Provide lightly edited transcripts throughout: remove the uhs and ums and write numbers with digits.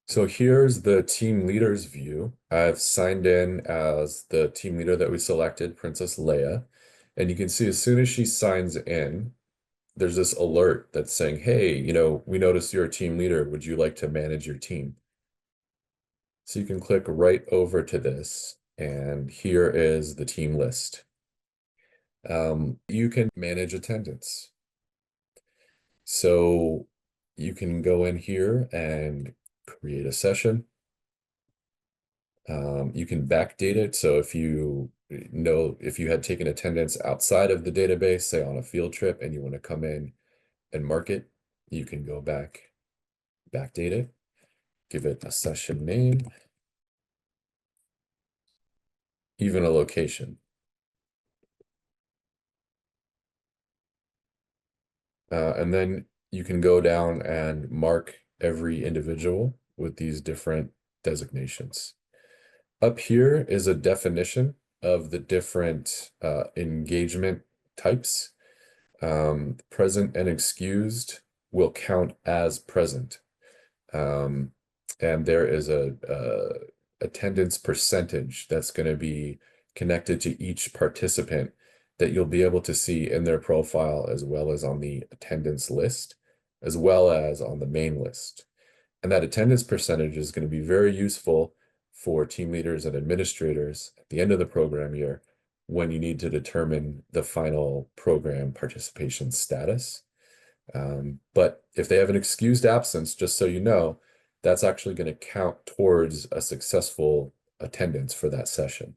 So here's the team leader's view. I've signed in as the team leader that we selected, Princess Leia. And you can see as soon as she signs in, there's this alert that's saying, hey, we noticed you're a team leader. Would you like to manage your team? So you can click right over to this, and here is the team list. You can manage attendance. So you can go in here and create a session. You can backdate it. So if if you had taken attendance outside of the database, say on a field trip, and you want to come in and mark it, you can go backdate it, give it a session name, even a location. And then you can go down and mark every individual with these different designations. Up here is a definition of the different engagement types. Present and excused will count as present. Um, and there is a attendance percentage that's going to be connected to each participant that you'll be able to see in their profile as well as on the attendance list, as well as on the main list. And that attendance percentage is going to be very useful for team leaders and administrators at the end of the program year when you need to determine the final program participation status. But if they have an excused absence, just so you know, that's actually going to count towards a successful attendance for that session.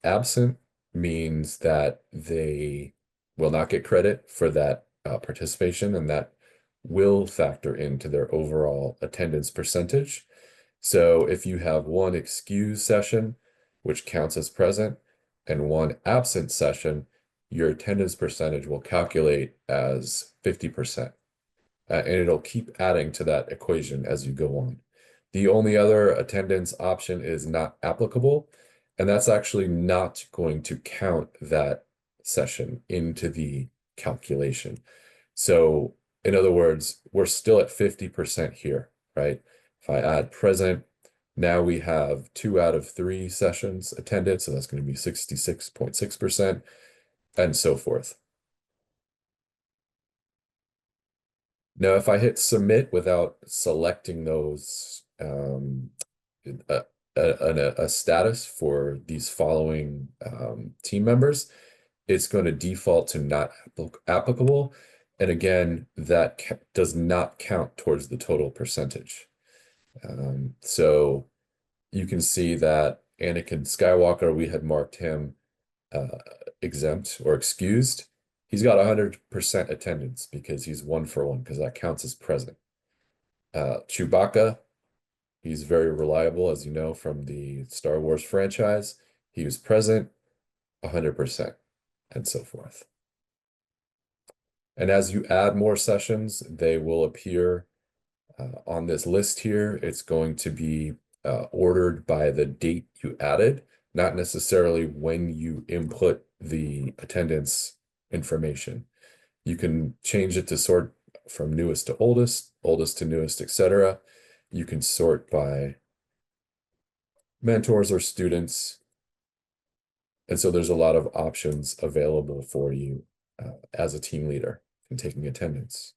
Absent means that they will not get credit for that participation, and that will factor into their overall attendance percentage. So if you have one excused session, which counts as present, and one absent session, your attendance percentage will calculate as 50%. And it'll keep adding to that equation as you go on. The only other attendance option is not applicable, and that's actually not going to count that session into the calculation. So in other words, we're still at 50% here, right? If I add present, now we have 2 out of 3 sessions attended, so that's going to be 66.6%, and so forth. Now, if I hit submit without selecting those a, a status for these following team members, it's going to default to not applicable. And again, that does not count towards the total percentage. So you can see that Anakin Skywalker, we had marked him uh, exempt or excused. He's got 100% attendance because he's 1-for-1, because that counts as present. Chewbacca, he's very reliable, as you know, from the Star Wars franchise. He was present 100%, and so forth. And as you add more sessions, they will appear on this list here. It's going to be ordered by the date you added, not necessarily when you input the attendance information. You can change it to sort from newest to oldest, oldest to newest, etc. You can sort by mentors or students. And so there's a lot of options available for you as a team leader in taking attendance.